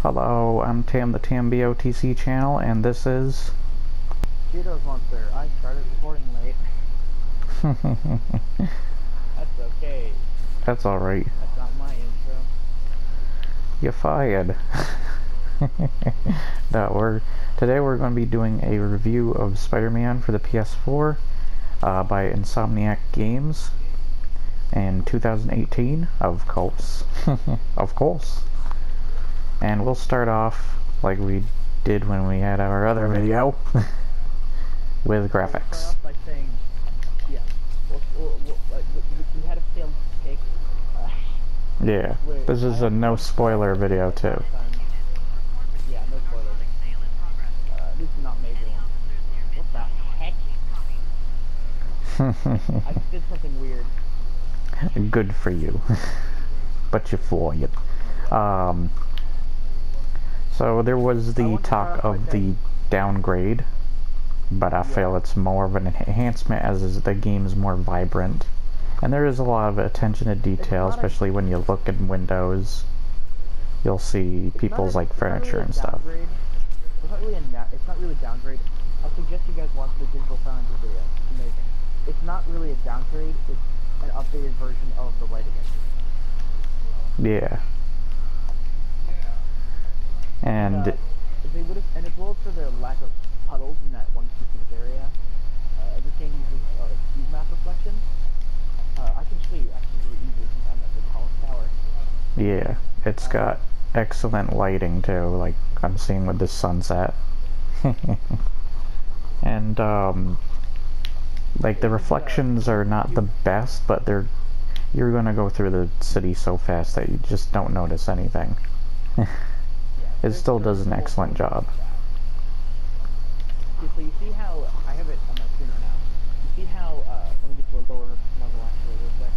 Hello, I'm Tam, the TamBoTC channel, and this is... Cheetozmonster. I started recording late. That's okay. That's alright. That's not my intro. You're fired. No, today we're going to be doing a review of Spider-Man for the PS4 by Insomniac Games in 2018, of course. Of course. And we'll start off like we did when we had our other video with graphics. We'll start off by saying, yeah, we had a failed take. Yeah, this is a no spoiler video too. Yeah, no spoilers. This is not major one. What the heck? I did something weird. Good for you. But you're fired. So there was the talk of the downgrade, but I feel it's more of an enhancement as the game is more vibrant. And there is a lot of attention to detail, especially when you look in windows. You'll see people's like furniture and stuff. It's not really a downgrade. I suggest you guys watch the digital Foundry video. It's amazing. It's not really a downgrade, it's an updated version of the lighting engine. Yeah. And they would have, and as well as for their lack of puddles in that one specific area, this game uses cube map reflection. I can show you actually really easily since I'm at the tallest tower. yeah, it's got excellent lighting too, like I'm seeing with this sunset. And like the reflections are not the best, but you're gonna go through the city so fast that you just don't notice anything. It still does an excellent job. Okay, so you see how I have it on my screen right now. You see how let me get to a lower level actually real quick.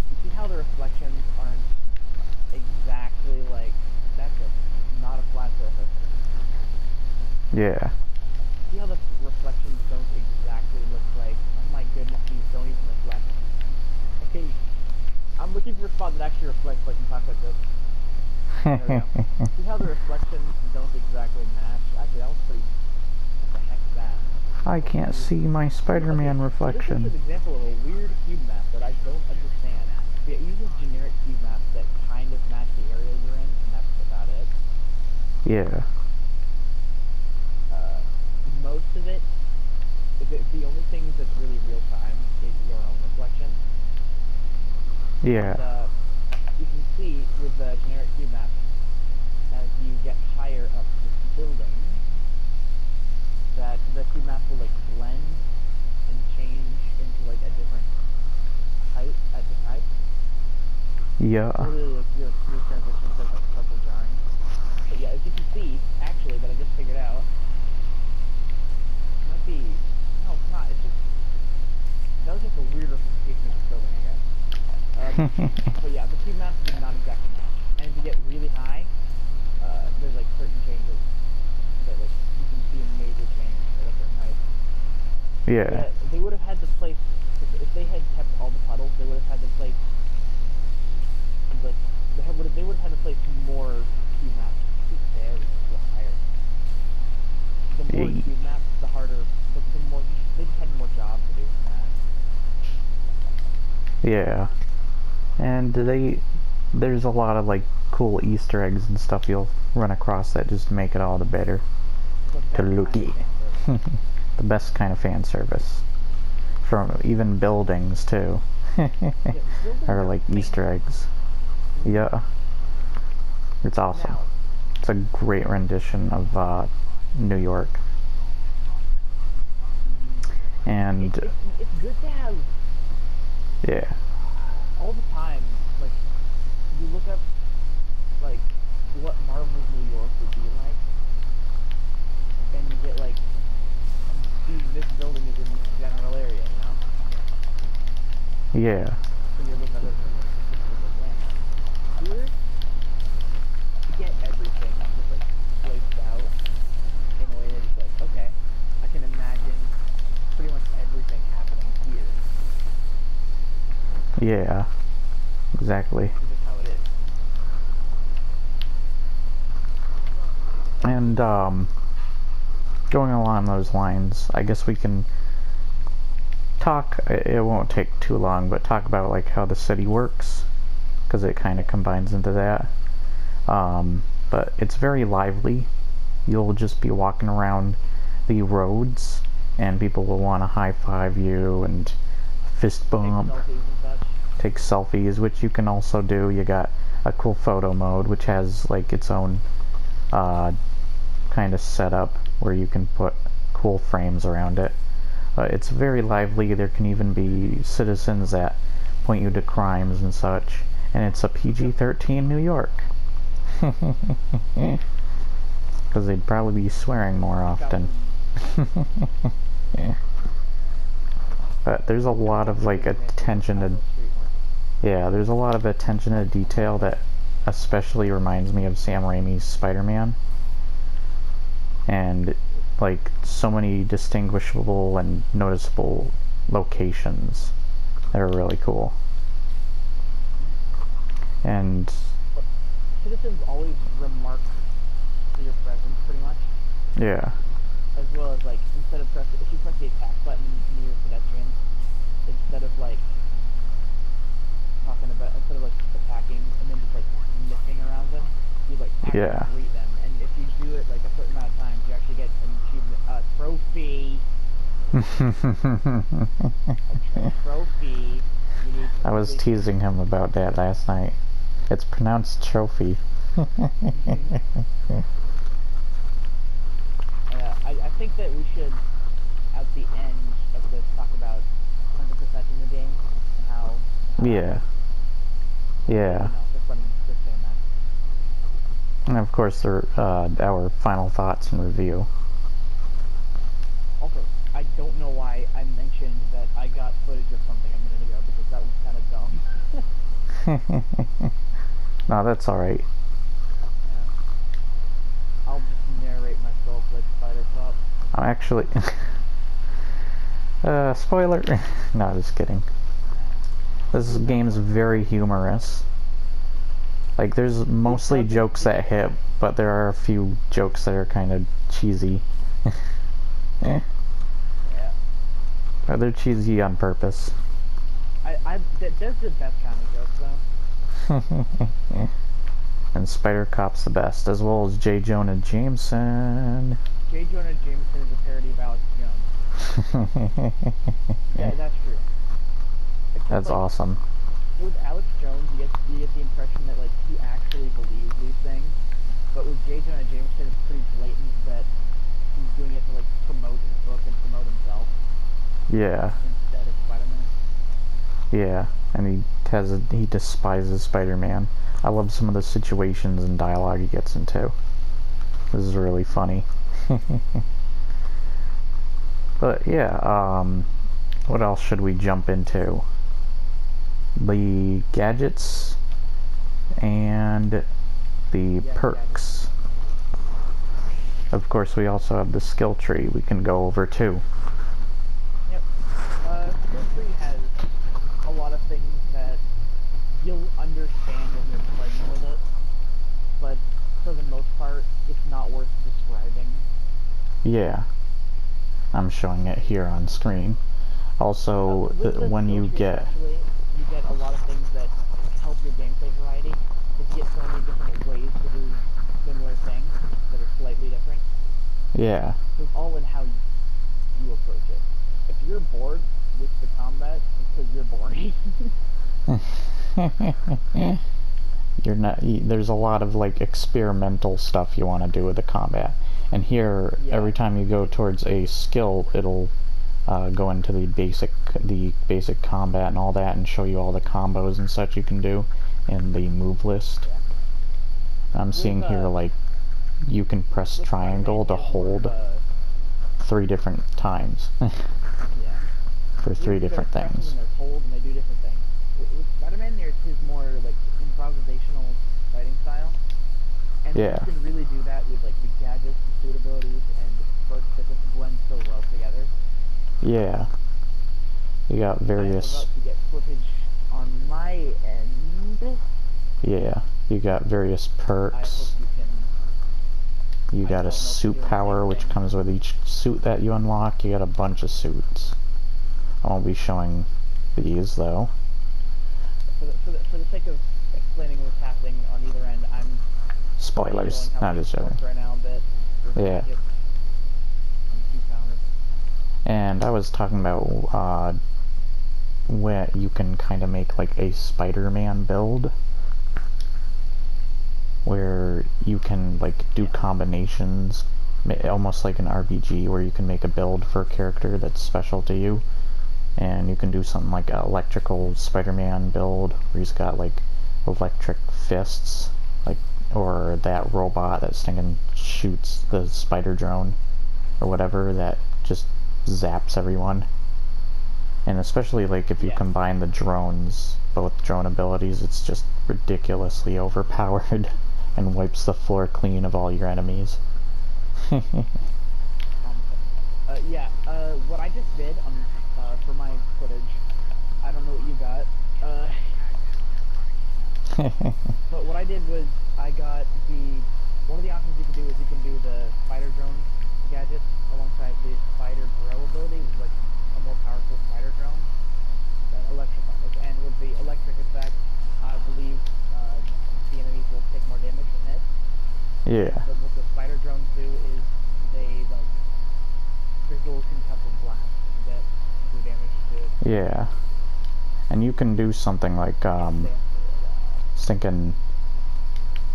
You see how the reflections aren't exactly like not a flat surface. Yeah. See how the reflections don't exactly look like, oh my goodness, these don't even reflect. Okay, I'm looking for a spot that actually reflects like in talk like this. There we go. See how the reflections don't exactly match? Actually, that was pretty... What the heck's that? I can't see my Spider-Man reflection. This is an example of a weird cube map that I don't understand. It uses generic cube maps that kind of match the area you're in, and that's about it. Yeah. Most of it, the only thing that's really real time is your own reflection. Yeah. And, you can see with the generic cube map, as you get higher up this building, that the cube map will like blend and change into like a different height at different heights. Yeah. Really, like your smooth transitions like a couple jarring. But yeah, as you can see, actually, that I just figured out, it might be, no, it's not. It's just that was just a weird representation of this building, I guess. But yeah, the cube maps do not exactly match. And as you get really high, there's like certain changes that like you can see a major change at a certain height. Yeah. They would have had to place, if they had kept all the puddles, they would have had to place like they would have had to place more cube maps. There, a little higher. The more cube maps, the harder. The more they just had more job to do from that. Yeah. And there's a lot of like cool Easter eggs and stuff you'll run across that just make it all the better. To looky. The best kind of fan service. From even buildings too. Or like Easter eggs. Yeah. It's awesome. It's a great rendition of New York. And it's good to have. Yeah. All the time, like, you look up, like, what Marvel's New York would be like, and you get, like, see, this building is in this general area, you know? Yeah. So you're looking at it here, you get everything just, like, placed out in a way that it's like, okay, I can imagine pretty much everything happening here. Yeah, exactly. This is how it is. And going along those lines, I guess we can talk, it won't take too long, but talk about like how the city works, because it kind of combines into that. But it's very lively. You'll just be walking around the roads and people will want to high-five you and fist bump, take selfies, which you can also do. You got a cool photo mode which has like its own kind of setup where you can put cool frames around it. It's very lively. There can even be citizens that point you to crimes and such, and it's a PG-13 New York. Because they'd probably be swearing more often. Yeah. But there's a lot of like attention to, yeah, there's a lot of attention to detail that especially reminds me of Sam Raimi's Spider-Man. And like so many distinguishable and noticeable locations that are really cool. And citizens always remark to your presence, pretty much. yeah. As well as like, instead of if you press the attack button near pedestrians, instead of like instead of like attacking and then just like nipping around them, you like actually greet them. And if you do it like a certain amount of times, you actually get an achievement, trophy. A trophy. You need I was teasing him about that last night. It's pronounced trophy. I think that we should, at the end of this, talk about 100% in the game and how. Yeah. Yeah. Just saying that. And of course, our final thoughts and review. Also, I don't know why I mentioned that I got footage of something a minute ago, because that was kind of dumb. No, that's alright. I'll just narrate myself like Spider-Cop. I'm actually... spoiler! No, just kidding. This game's very humorous. Like, there's mostly jokes that hit, but there are a few jokes that are kind of cheesy. Yeah. But they're cheesy on purpose. There's the best kind of jokes, though. And Spider-Cop's the best, as well as J. Jonah Jameson. J. Jonah Jameson is a parody of Alex Jones. Yeah, that's true. That's like, awesome. With Alex Jones, you get the impression that like he actually believes these things, but with J. Jonah Jameson, it's pretty blatant that he's doing it to like promote his book and promote himself. Yeah. Instead of Spider-Man. Yeah, and he despises Spider-Man. I love some of the situations and dialogue he gets into. This is really funny. But yeah, what else should we jump into? The gadgets and the perks. Of course, we also have the skill tree we can go over too. Yep. Skill tree has a lot of things that you'll understand when you're playing with it, but for the most part, it's not worth describing. Yeah. I'm showing it here on screen. Also, when you get... you get a lot of things that help your gameplay variety, because you get so many different ways to do similar things that are slightly different. Yeah. So it's all in how you approach it. If you're bored with the combat, it's because you're boring. You're not. There's a lot of like experimental stuff you want to do with the combat, and here every time you go towards a skill, it'll go into the basic combat and all that, and show you all the combos and such you can do in the move list. I'm seeing here like you can press triangle to hold 3 different times for 3 different things. Hold and they do different things. With Spider-Man, there's his more like improvisational fighting style, and you can really do that with like the gadgets, the suit abilities, and the perks that just blend so well together. Yeah, you got various. I'm about to get footage on my end. Yeah, you got various perks. I hope you can You got a don't know if suit you're doing the power, same which thing. comes with each suit that you unlock. You got a bunch of suits. I won't be showing these though. For the sake of explaining what's happening on either end, I'm Spoilers. showing how Not just things joking. work right now a bit. With Yeah. gadgets and suit powers. And I was talking about where you can kind of make like a Spider-Man build, where you can like do combinations, almost like an RPG, where you can make a build for a character that's special to you. And you can do something like an electrical Spider-Man build, where he's got like electric fists, like, or that robot that stinking shoots the spider drone, or whatever, that just zaps everyone. And especially like if you combine the drones, both drone abilities, it's just ridiculously overpowered and wipes the floor clean of all your enemies. What I just did for my footage, I don't know what you got, but what I did was I got one of the options you can do is you can do the spider drone gadget alongside the spider bro ability, which is like a more powerful spider drone that electrifies, and with the electric effect, I believe the enemies will take more damage from it. Yeah. But what the spider drones do is they like crystal concussive blast that do damage to. Yeah. And you can do something like thinking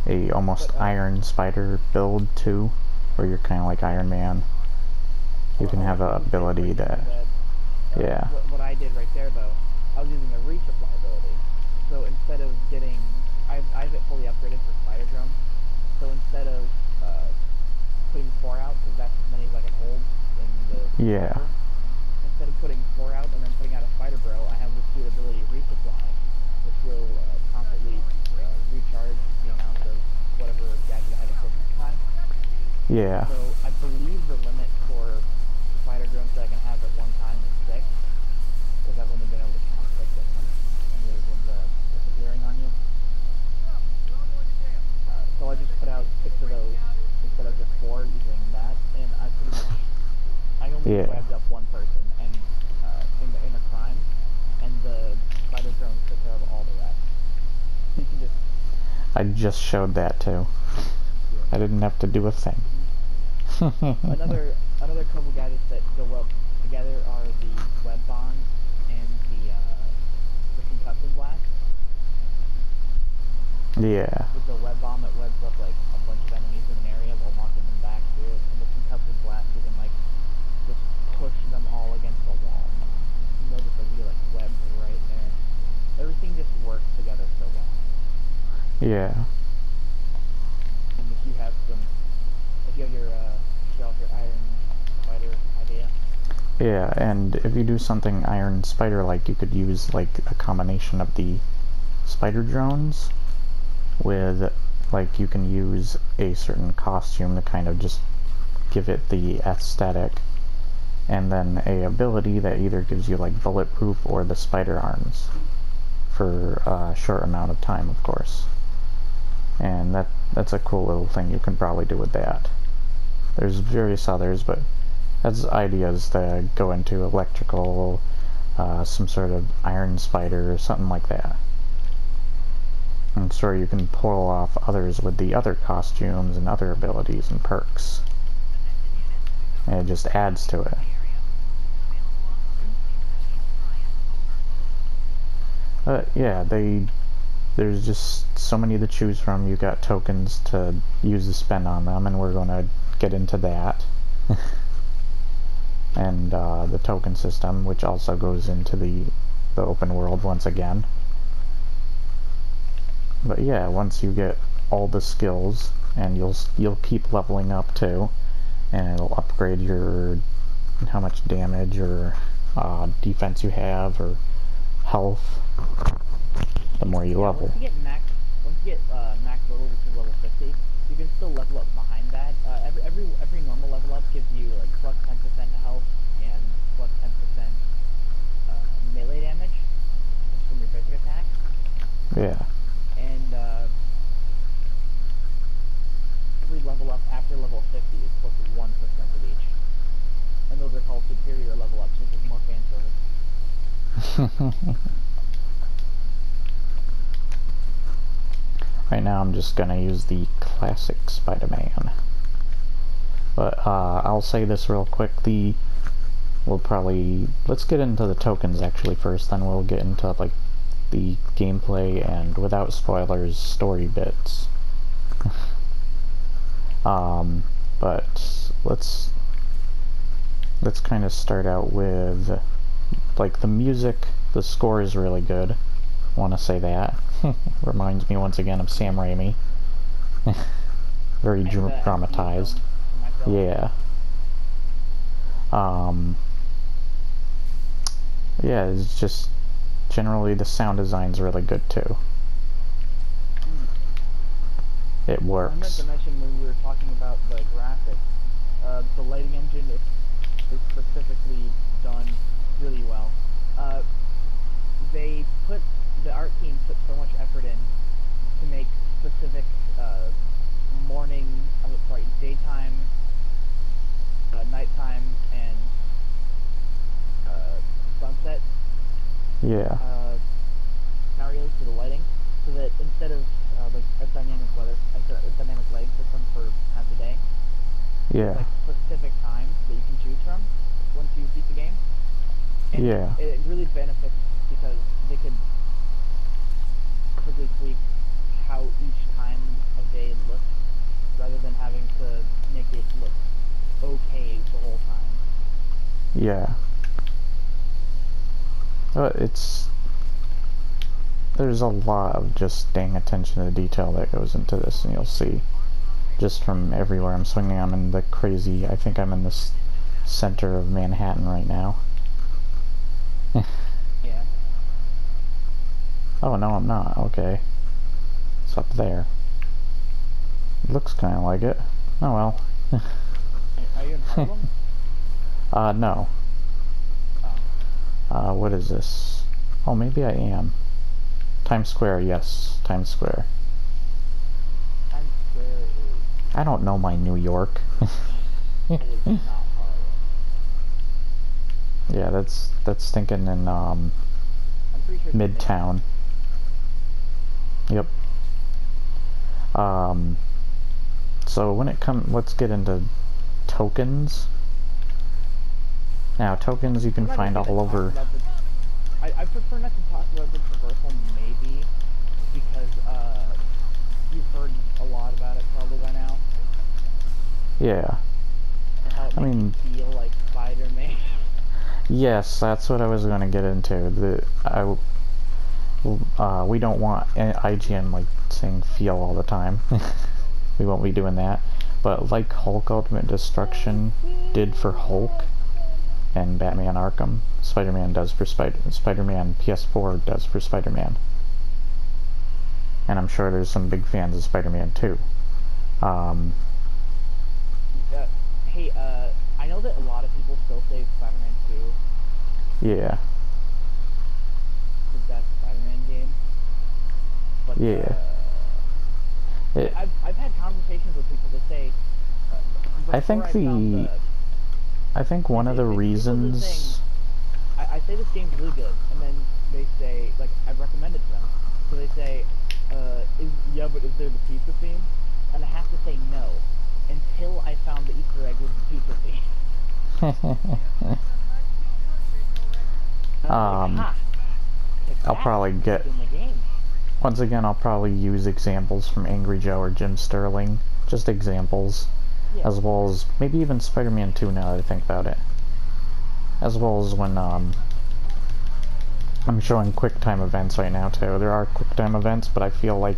a almost Iron Spider build too, where you're kind of like Iron Man. You can have an ability that, yeah. What I did right there though, I was using a resupply ability. So instead of getting, I have it fully upgraded for spider drone. So instead of putting 4 out, because that's as many as I can hold in the server, instead of putting 4 out and then putting out a spider bro, I have this suit ability resupply, which will constantly recharge the amount of whatever gadget I have equipped at the time. Yeah. So I believe the limit for spider drones that I can have at one time is 6, because I've only been able to count 6 at once, and there's disappearing on you. So I just put out 6 of those instead of just 4 using that, and I pretty much, I only webbed up one person, and in a crime, and the spider drones took care of all the rest. So you can just... I just showed that too. I didn't have to do a thing. Another couple gadgets that go well together are the web bond and the concussive blast. Yeah. With the web bomb, it webs up like a bunch of enemies in an area while knocking them back through it. And the concussive blast, you can like just push them all against the wall. You notice like you like webs right there. Everything just works together so well. Yeah. And if you have your Iron Spider idea. Yeah, and if you do something Iron Spider like, you could use like a combination of the spider drones with, like, you can use a certain costume to kind of just give it the aesthetic, and then a ability that either gives you like bulletproof or the spider arms for a short amount of time, of course. And that's a cool little thing you can probably do with that. There's various others, but that's ideas that go into electrical, some sort of Iron Spider or something like that. I'm sure you can pull off others with the other costumes and other abilities and perks. And it just adds to it. Yeah, there's just so many to choose from. You got tokens to use to spend on them, and we're going to get into that. And the token system, which also goes into the open world once again. But yeah, once you get all the skills, and you'll keep leveling up too, and it'll upgrade your how much damage or defense you have or health. The more you level. Once you get max level, which is level 50, you can still level up behind that. Every normal level up gives you like plus 10% health and plus 10% melee damage just from your basic attack. Yeah. And every level up after level Right now I'm just gonna use the classic Spider-Man. But I'll say this real quick, let's get into the tokens actually first, then we'll get into like the gameplay and, without spoilers, story bits. But let's kind of start out with like the music. The score is really good. Want to say that. Reminds me once again of Sam Raimi. Very dramatized. Yeah. Yeah, it's just generally the sound design's really good too. It works. I meant to mention when we were talking about the graphics, the lighting engine is specifically done really well. The art team put so much effort in to make specific daytime, nighttime, and sunset scenarios for the lighting, so that instead of like a dynamic lighting system for half the day, like specific times that you can choose from once you beat the game. And it really benefits because they could perfectly tweak how each time of day looks, rather than having to make it look okay the whole time. Yeah. There's a lot of just dang attention to detail that goes into this, and you'll see just from everywhere I'm swinging. I'm in the crazy, I think I'm in the center of Manhattan right now. Yeah. Oh, no, I'm not. Okay. It's up there. It looks kind of like it. Oh, well. Are you in Harlem? No. Oh. What is this? Oh, maybe I am. Times Square, yes. Times Square. Times Square is... I don't know my New York. It is not Harlem. Yeah, that's thinking in, I'm pretty sure Midtown. Yep. So when it comes, let's get into tokens. Now, tokens you can find all over. I prefer not to talk about the traversal, maybe, because you've heard a lot about it probably by now. Yeah. And how it makes you feel like Spider-Man. Yes, that's what I was going to get into. We don't want IGN like saying feel all the time. We won't be doing that. But like Hulk Ultimate Destruction did for Hulk and Batman Arkham, Spider-Man does for Spider-Man PS4 does for Spider-Man. And I'm sure there's some big fans of Spider-Man too. Hey, I know that a lot of people still say Spider-Man 2. Yeah. The best Spider-Man game. But, yeah. I've had conversations with people that say. I think one of the reasons. I say this game's really good, and then they say, like, I've recommended to them. So they say, but is there the pizza theme? And I have to say no, until I found the Easter egg with the pizza theme. I'll probably get. Once again, I'll probably use examples from Angry Joe or Jim Sterling. Just examples. Yeah. As well as maybe even Spider-Man 2 now that I think about it. As well as when I'm showing QuickTime events right now too. There are QuickTime events, but I feel like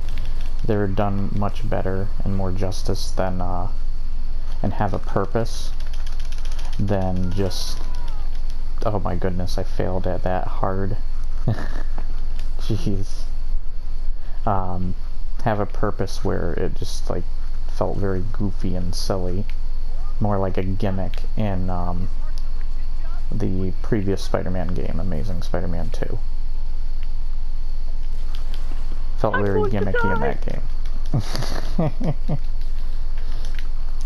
they're done much better and more justice than and have a purpose than just. Oh my goodness, I failed at that hard. Jeez. Have a purpose where it just like felt very goofy and silly, more like a gimmick in the previous Spider-Man game, Amazing Spider-Man 2. Felt very gimmicky in that game.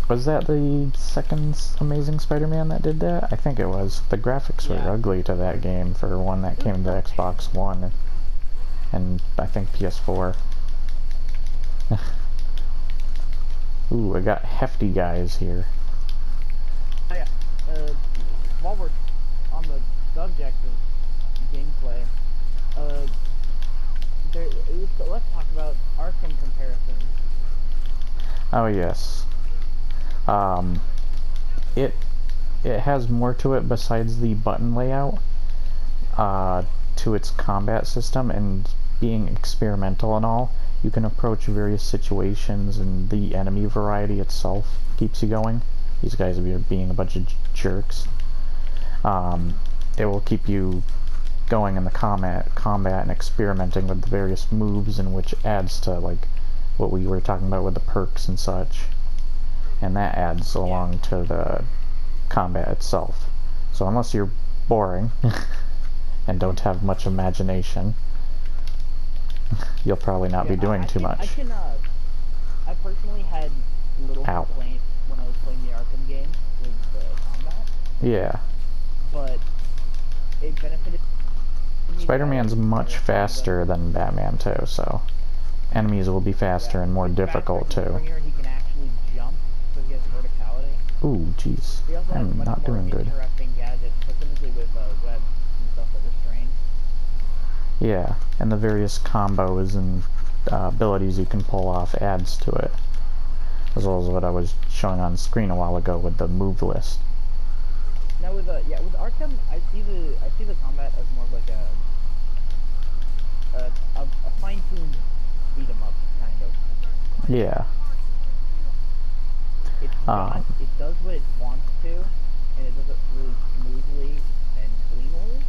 Was that the second Amazing Spider-Man that did that? I think it was. The graphics were ugly to that game for one that came to Xbox One and I think PS4. Ooh, I got hefty guys here. Oh yeah. While we're on the subject of gameplay, let's talk about Arkham comparisons. Oh yes. It has more to it besides the button layout, to its combat system and being experimental and all. You can approach various situations and the enemy variety itself keeps you going. These guys are being a bunch of jerks. It will keep you going in the combat and experimenting with the various moves, and which adds to like what we were talking about with the perks and such. And that adds along to the combat itself. So unless you're boring and don't have much imagination, you'll probably not be doing too much. I personally had little complaint when I was playing the Arkham games with the combat. Yeah. But it benefited me. Spider-Man's much faster than Batman too, so enemies will be faster and more difficult too. He can actually jump, so he has verticality. Ooh, jeez. I'm not doing good. Interesting gadgets, specifically with webs and stuff that restrain. Yeah, and the various combos and abilities you can pull off adds to it, as well as what I was showing on screen a while ago with the move list. Now with Arkham, I see the combat as more of like a fine-tuned beat 'em up kind of. Yeah. It does what it wants to, and it does it really smoothly and cleanly.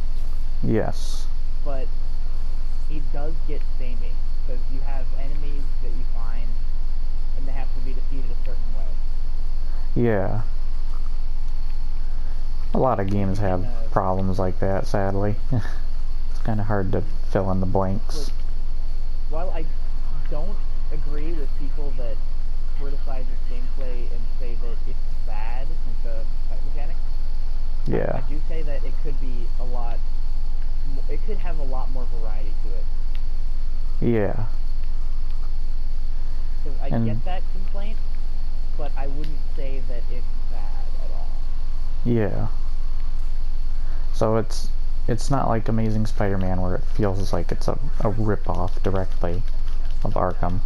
Yes. But it does get samey, because you have enemies that you find, and they have to be defeated a certain way. Yeah. A lot of games have problems like that, sadly. It's kind of hard to fill in the blanks. While I don't agree with people that criticize this gameplay and say that it's bad in the fight mechanics, yeah, I do say that it could be it could have a lot more variety to it. Yeah. Because I get that complaint, but I wouldn't say that it's bad at all. Yeah. So it's not like Amazing Spider-Man where it feels like it's a rip-off directly of Arkham.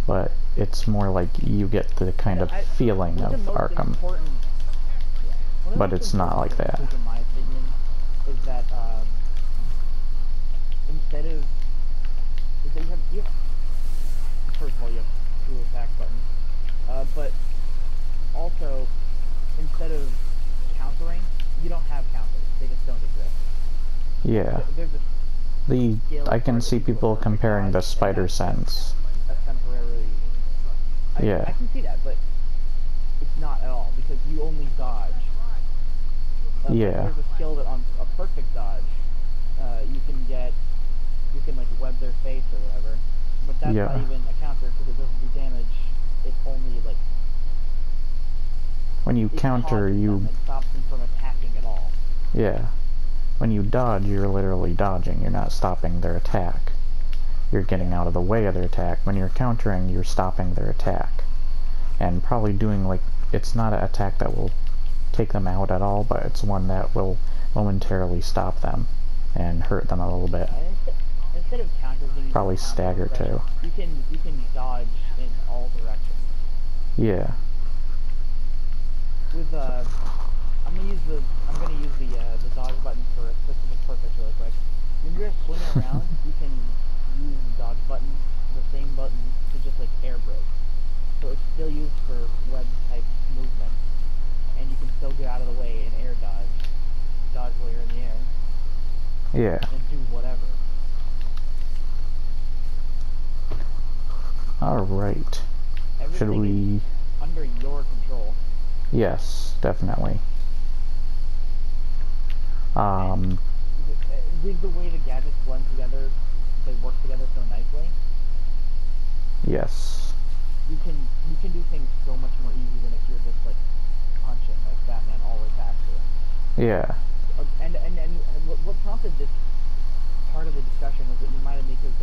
But it's more like you get the kind of feeling of Arkham. But it's not like that. In my opinion, is that you have first of all you have 2 attack buttons, but also instead of countering, you don't have counters. They just don't exist. Yeah. I can see people comparing the spider sense. Yeah. I can see that, but it's not at all, because you only dodge. Yeah. There's a skill that on a perfect dodge, you can like web their face or whatever, but that's not even a counter because it doesn't do damage. It's only like when you counter, it stops them from attacking at all. Yeah. When you dodge, you're literally dodging. You're not stopping their attack. You're getting out of the way of their attack. When you're countering, you're stopping their attack. And probably doing, like, it's not an attack that will take them out at all, but it's one that will momentarily stop them and hurt them a little bit. Instead of countering, probably stagger too. You can dodge in all directions. Yeah. With I'm gonna use the dodge button for a specific purpose really quick. When you're swinging around, you can use the dodge button, the same button, to just like air brake. So it's still used for web type movement, and you can still get out of the way and air dodge while you're in the air. Yeah. And do whatever. Alright. Should we... under your control. Yes, definitely. With the way the gadgets blend together, they work together so nicely. Yes. You can do things so much more easily Yeah. And what prompted this part of the discussion was it reminded me because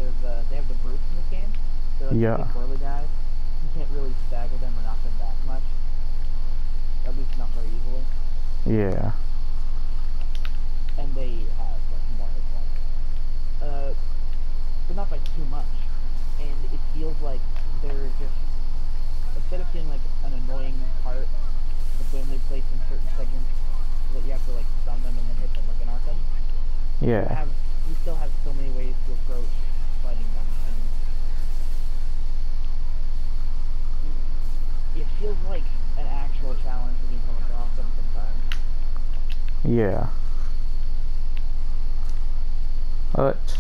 they have the brutes in this game. They're like Yeah. big burly guys. You can't really stagger them or knock them back much. At least not very easily. Yeah. And they have like more hit points. But not by too much. And it feels like they're just, instead of being like an annoying part that's only placed in certain segments so that you have to like stun them and then hit them like an Arkham, Yeah. you still have so many ways to approach fighting them, and it feels like an actual challenge when you come across them sometimes. Yeah. But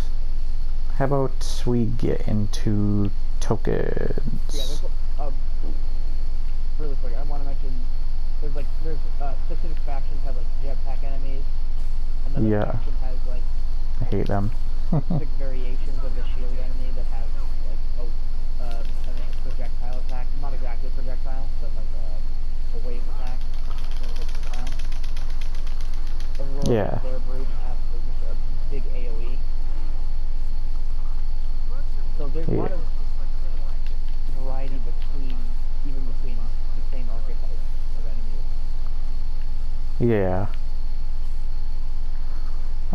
how about we get into tokens? Yeah, there's really quick, I want to mention there's specific factions have like jetpack enemies. Another faction has like I hate them. specific variations of the shield enemy that have like a projectile attack. Not exactly projectile, but like a wave attack that hits the ground. As well as their brute have just a big AoE. So there's a lot of variety between the same archetype of enemies. Yeah.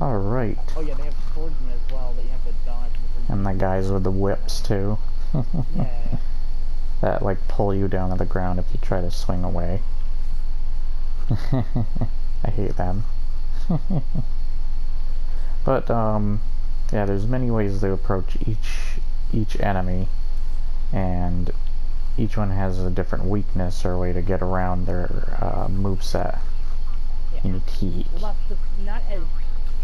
Alright. Oh yeah, they have swordsmen as well that you have to dodge. And the guys with the whips too. Yeah. That like pull you down to the ground if you try to swing away. I hate them. But yeah, there's many ways to approach each enemy, and each one has a different weakness or way to get around their moveset. Unique. Well, not as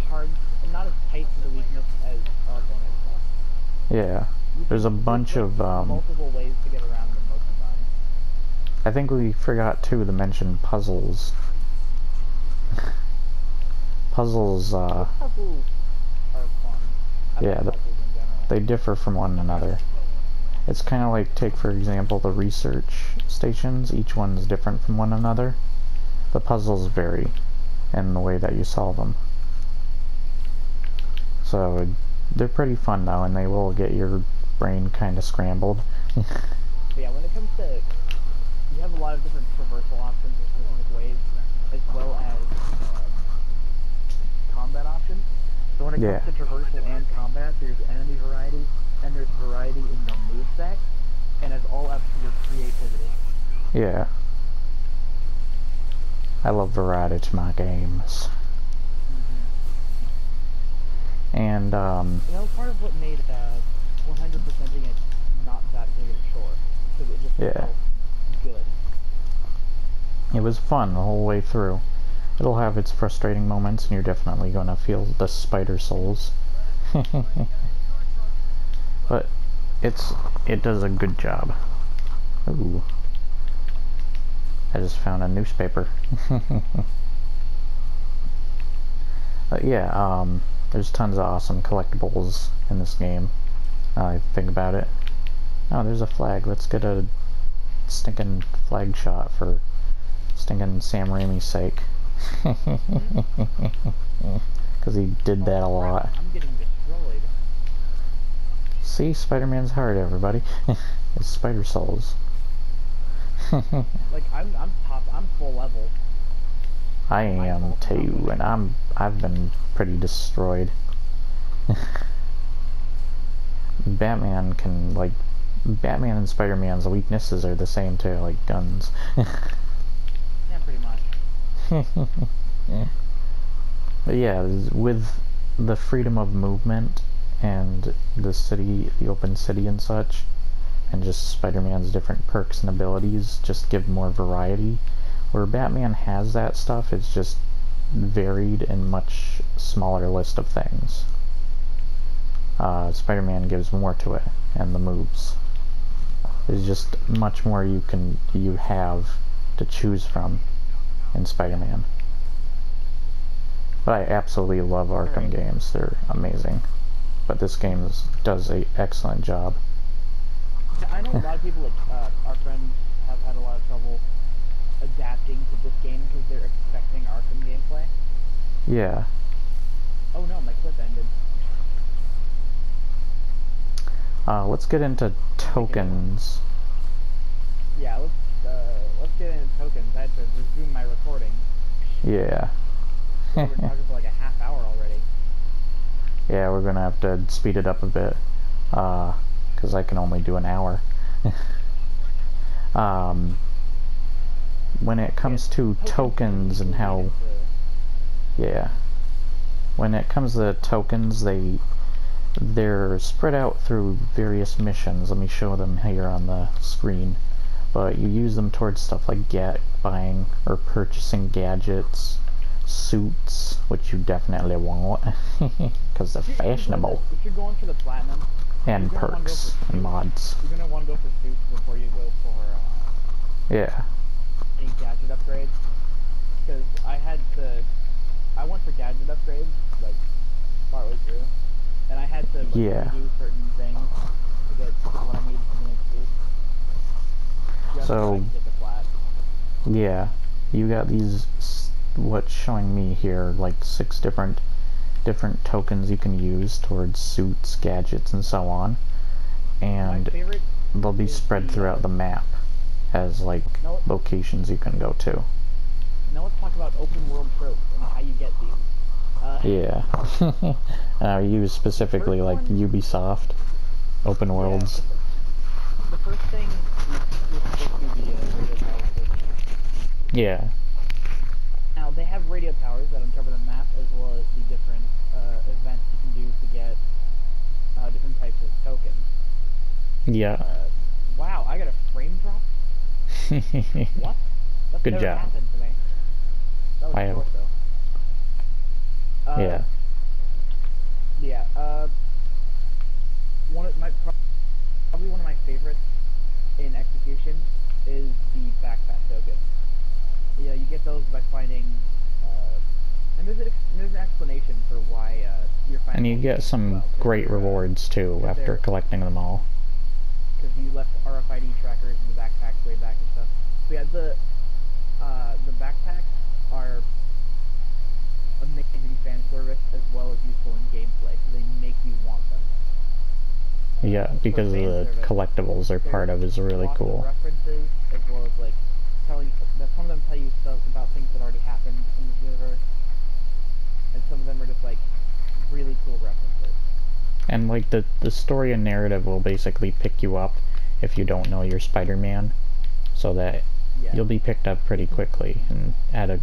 hard, not as tight to the weakness as Arkham is. Yeah, there's a bunch of multiple ways to get around them most of the time. I think we forgot too to mention puzzles. Puzzles. Puzzles are fun. Yeah, they differ from one another. It's kind of like, take for example the research stations. Each one's different from one another. The puzzles vary in the way that you solve them. So they're pretty fun though, and they will get your brain kind of scrambled. But yeah, when it comes to, you have a lot of different traversal options in specific ways, as well as combat options. So when it comes to traversal and combat, there's enemy variety, and there's variety in your moveset, and it's all up to your creativity. Yeah. I love variety to my games. And that was part of what made 100%ing it not that big of a chore, because it just felt good. It was fun the whole way through. It'll have its frustrating moments, and you're definitely gonna feel the spider souls. But it does a good job. Ooh. I just found a newspaper. But yeah, there's tons of awesome collectibles in this game. I think about it. Oh, there's a flag. Let's get a stinking flag shot for stinking Sam Raimi's sake. Because he did that a lot. I'm getting destroyed. See, Spider-Man's hard, everybody. It's spider souls. Like I'm full level. I am too, and I've been pretty destroyed. Batman and Spider-Man's weaknesses are the same too, like guns. Yeah, pretty much. But yeah, with the freedom of movement and the open city and such, and just Spider-Man's different perks and abilities just give more variety. Where Batman has that stuff, it's just varied and much smaller list of things. Spider-Man gives more to it, and the moves. There's just much more you have to choose from in Spider-Man. But I absolutely love Arkham games. They're amazing. But this game does an excellent job. I know a lot of people, like our friends, have had a lot of trouble adapting to this game because they're expecting Arkham gameplay. Yeah. Oh no, my clip ended. Let's get into tokens. Yeah, let's get into tokens. I had to resume my recording. Yeah. We've been talking for like a half hour already. Yeah, we're gonna have to speed it up a bit, because I can only do an hour. When it comes to tokens and how... Yeah. When it comes to tokens, they're spread out through various missions. Let me show them here on the screen. But you use them towards stuff like buying or purchasing gadgets, suits, which you definitely want, because they're fashionable, if you're going for the platinum, and perks and mods. You're gonna want to go for suits before you go for Yeah. any gadget upgrades. Because I went for gadget upgrades like partway through, and I had to like, do certain things to get what I needed to make suits. So, yeah, you got these, what's showing me here, like 6 different tokens you can use towards suits, gadgets, and so on. And they'll be spread throughout the map as, like, locations you can go to. Now let's talk about open world tropes and how you get these. Yeah. You specifically, like, Ubisoft, open worlds. The first thing is supposed to be the radio tower system. Yeah. Now, they have radio towers that uncover the map, as well as the different events you can do to get different types of tokens. Yeah. Wow, I got a frame drop? What? That's Good never job. happened to me. That was short, though. Yeah. Yeah, probably one of my favorites in execution is the backpack token. Yeah, you get those by finding, and there's an explanation for why you're finding. And you get some great rewards too after collecting them all. Because you left RFID trackers in the backpacks way back and stuff. So yeah, the backpacks are amazing fan service as well as useful in gameplay, so they make you want them. Yeah, because the collectibles they're part of is really cool. References, as well as like some of them tell you stuff about things that already happened in this universe, and some of them are just like really cool references. And like the story and narrative will basically pick you up if you don't know you're Spider-Man, so that you'll be picked up pretty quickly and at a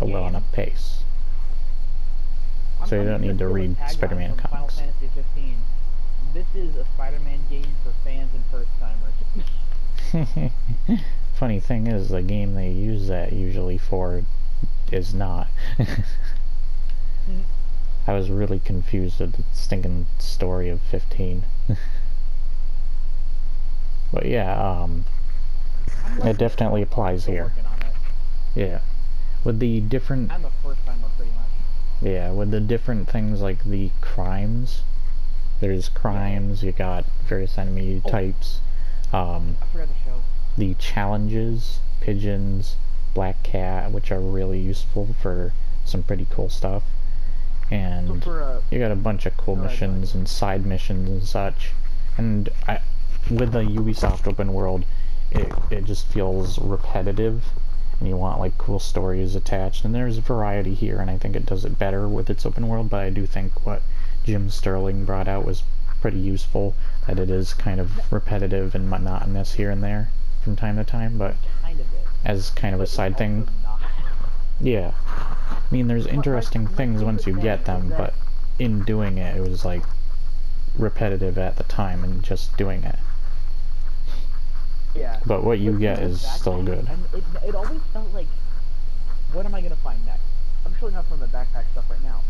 well enough pace. So you don't need to read Spider-Man comics. Final Fantasy 15. This is a Spider-Man game for fans and first-timers. Funny thing is, the game they use that usually for is not. I was really confused with the stinking story of 15. But yeah, it definitely applies here. Yeah. With the different... I'm a first-timer pretty much. Yeah, with the different things like the crimes. There's crimes, you got various enemy types. I forgot to show. The challenges, pigeons, black cat, which are really useful for some pretty cool stuff. And you got a bunch of cool missions and side missions and such. And with the Ubisoft open world, it just feels repetitive. And you want like cool stories attached. And there's variety here, and I think it does it better with its open world. But I do think what Jim Sterling brought out was pretty useful, that it is kind of repetitive and monotonous here and there from time to time, but as kind of a side thing, yeah. I mean, there's interesting things once you get them, but in doing it, it was like repetitive at the time and just doing it. Yeah. But what you get is still good. And it always felt like, what am I gonna find next? I'm showing up from the backpack stuff right now.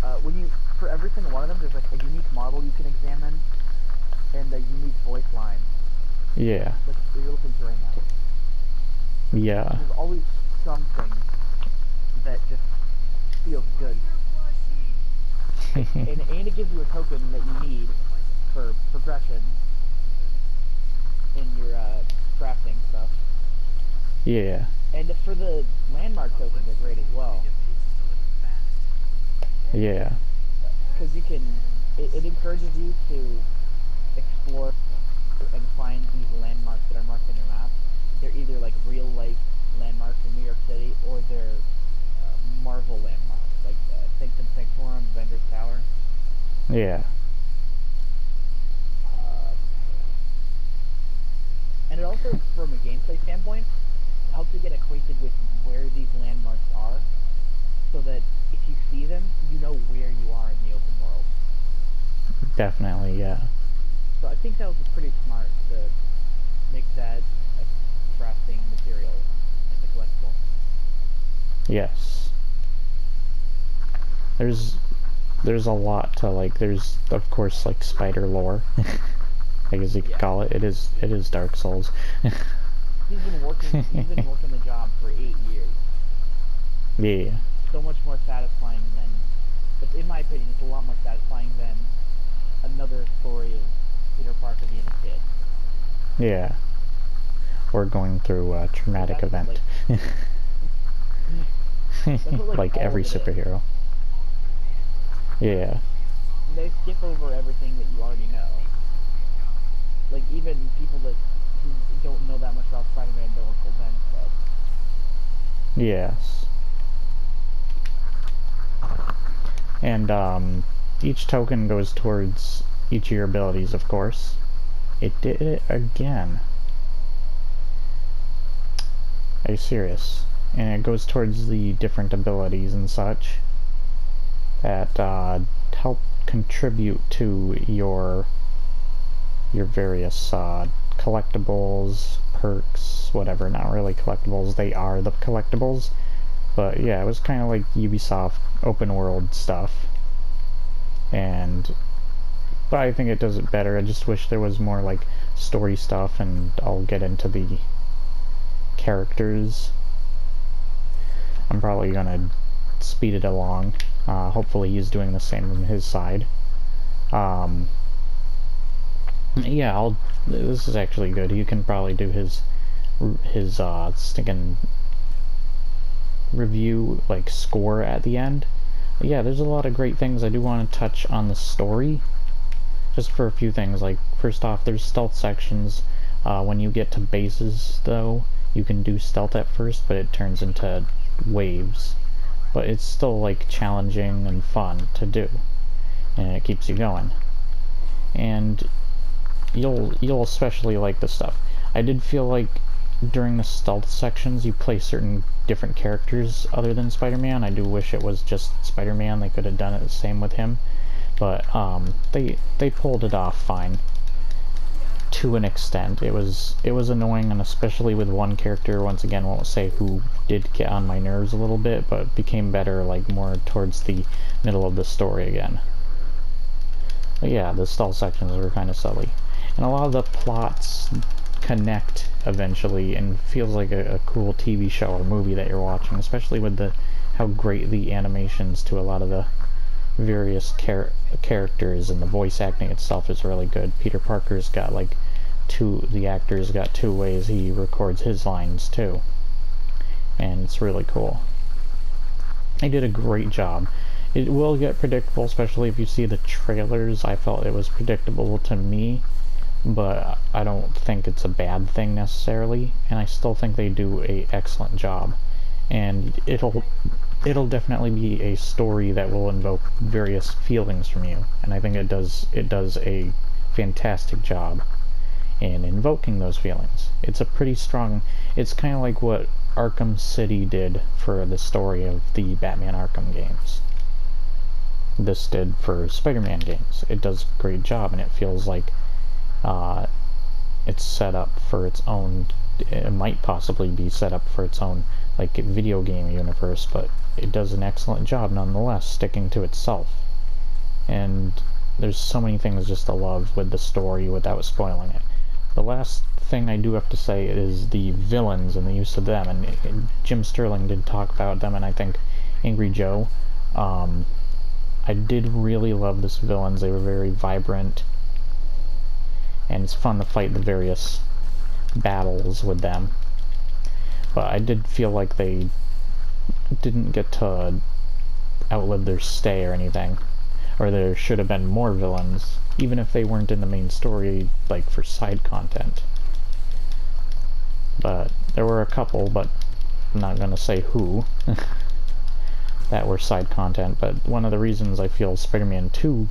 For every single one of them, there's like a unique model you can examine, and a unique voice line. Yeah. Like you're looking through right now. Yeah. There's always something that just feels good. and it gives you a token that you need for progression in your crafting stuff. Yeah. And for the landmark tokens, they're great as well. Yeah. Because you can, it encourages you to explore and find these landmarks that are marked on your map. They're either like real life landmarks in New York City, or they're Marvel landmarks, like Sanctum Sanctorum, Avengers Tower. Yeah. Uh, and it also, from a gameplay standpoint, helps you get acquainted with where these landmarks are, so that if you see them, you know where you are in the open world. Definitely, yeah. So I think that was pretty smart to make that a crafting material in the collectible. Yes. There's a lot to like. There's of course like spider lore, I guess you could call it. It is Dark Souls. He's been working the job for 8 years. Yeah. So much more satisfying than, in my opinion, it's a lot more satisfying than another story of Peter Parker being a kid. Yeah. Or going through a traumatic event. Like every superhero. Yeah. They skip over everything that you already know. Like, even people who don't know that much about Spider-Man don't recall Ben stuff. Yes. And each token goes towards each of your abilities, of course. It did it again. Are you serious? And it goes towards the different abilities and such that help contribute to your various collectibles, perks, whatever. Not really collectibles, they are the collectibles. But yeah, it was kind of like Ubisoft open world stuff. But I think it does it better. I just wish there was more like story stuff, and I'll get into the characters. I'm probably gonna speed it along. Hopefully he's doing the same on his side. Yeah, this is actually good. You can probably do his stinking review, like, score at the end. But yeah, there's a lot of great things. I do want to touch on the story, just for a few things. Like, first off, there's stealth sections. When you get to bases, though, you can do stealth at first, but it turns into waves. But it's still, like, challenging and fun to do, and it keeps you going. And you'll especially like this stuff. I did feel like during the stealth sections you play certain different characters other than Spider-Man. I do wish it was just Spider-Man. They could have done it the same with him, but they pulled it off fine to an extent. It was annoying, and especially with one character, once again won't say who, did get on my nerves a little bit, but became better like more towards the middle of the story again. But yeah, the stealth sections were kind of silly, and a lot of the plots connect eventually and feels like a cool TV show or movie that you're watching, especially with how great the animations to a lot of the various characters, and the voice acting itself is really good. Peter Parker's got like the actor's got 2 ways he records his lines too, and it's really cool. They did a great job. It will get predictable, especially if you see the trailers. I felt it was predictable to me, but I don't think it's a bad thing necessarily, and I still think they do an excellent job. And it'll definitely be a story that will invoke various feelings from you, and I think it does a fantastic job in invoking those feelings. It's a pretty strong, it's kind of like what Arkham City did for the story of the Batman Arkham games. This did for Spider-Man games. It does a great job, and it feels like it's set up for its own, it might possibly be set up for its own like video game universe, but it does an excellent job nonetheless, sticking to itself. And there's so many things just to love with the story without spoiling it. The last thing I do have to say is the villains and the use of them, and Jim Sterling did talk about them, and I think Angry Joe. I did really love this villains. They were very vibrant, and it's fun to fight the various battles with them. But I did feel like they didn't get to outlived their stay or anything. Or there should have been more villains, even if they weren't in the main story, like for side content. But there were a couple, but I'm not gonna say who, that were side content. But one of the reasons I feel Spider-Man 2,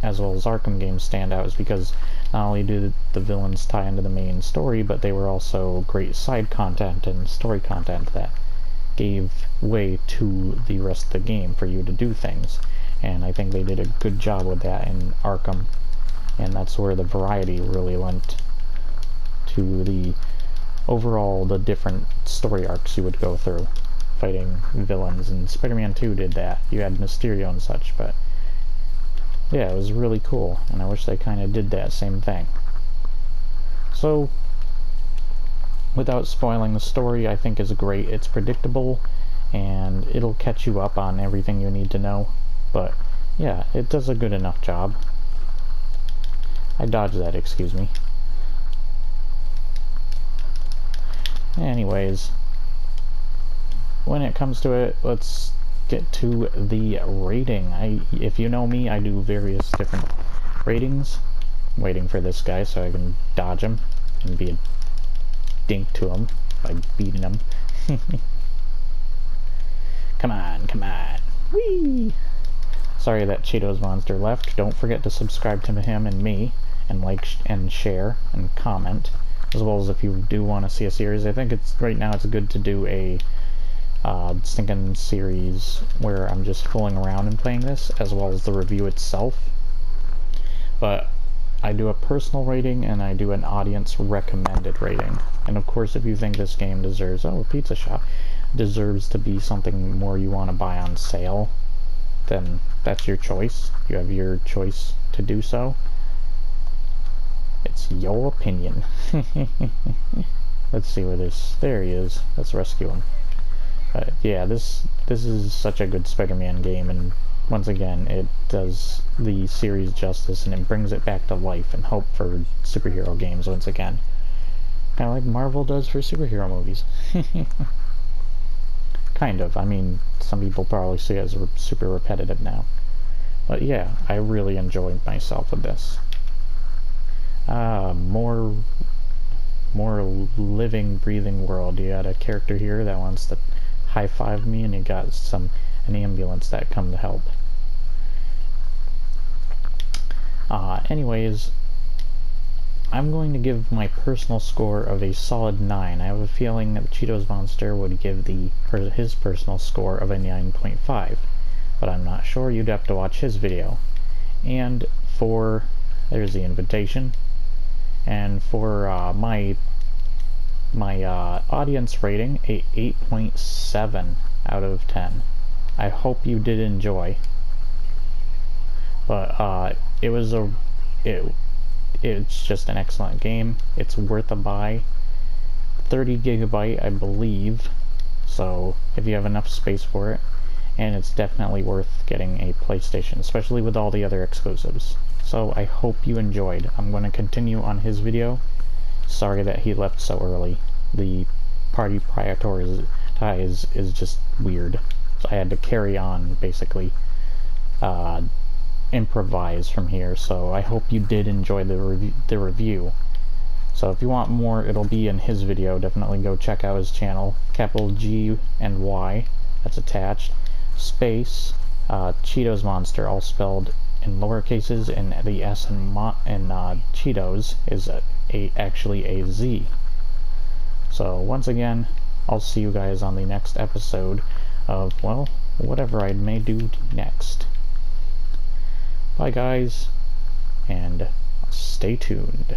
as well as Arkham games, stand out is because not only do the villains tie into the main story, but they were also great side content and story content that gave way to the rest of the game for you to do things. And I think they did a good job with that in Arkham, and that's where the variety really went to the overall, the different story arcs you would go through fighting villains, and Spider-Man 2 did that. You had Mysterio and such, but yeah, it was really cool, and I wish they kind of did that same thing. So, without spoiling the story, I think is great. It's predictable, and it'll catch you up on everything you need to know. But yeah, it does a good enough job. I dodged that, excuse me. Anyways, when it comes to it, let's get to the rating. If you know me, I do various different ratings. I'm waiting for this guy so I can dodge him and be a dink to him by beating him. Come on, come on. Whee! Sorry that cheetozmonster left. Don't forget to subscribe to him and me, and like and share and comment, as well as if you do want to see a series. I think right now it's good to do a stinking series where I'm just fooling around and playing this, as well as the review itself. But I do a personal rating and I do an audience recommended rating. And of course, if you think this game deserves, a pizza shop, deserves to be something more you want to buy on sale, then that's your choice. You have your choice to do so. It's your opinion. Let's see where there he is. Let's rescue him. But yeah, this is such a good Spider-Man game, and once again, it does the series justice, and it brings it back to life and hope for superhero games once again. Kind of like Marvel does for superhero movies. Kind of. I mean, some people probably see it as super repetitive now. But yeah, I really enjoyed myself with this. More living, breathing world. You got a character here that wants to high-five me, and you got an ambulance that come to help. Anyways, I'm going to give my personal score of a solid 9. I have a feeling that cheetozmonster would give his personal score of a 9.5, but I'm not sure. You'd have to watch his video. And there's the invitation. And for my audience rating, a 8.7 out of 10. I hope you did enjoy. But it's just an excellent game. It's worth a buy. 30 gigabyte, I believe. So if you have enough space for it, and it's definitely worth getting a PlayStation, especially with all the other exclusives. So I hope you enjoyed. I'm going to continue on his video. Sorry that he left so early. The party prioritize is just weird. So I had to carry on, basically, improvise from here. So I hope you did enjoy the review. So if you want more, it'll be in his video. Definitely go check out his channel. Capital G and Y, that's attached. Space, cheetozmonster, all spelled in lower cases, and the S in Cheetos is actually a Z. So once again, I'll see you guys on the next episode of, well, whatever I may do next. Bye guys, and stay tuned.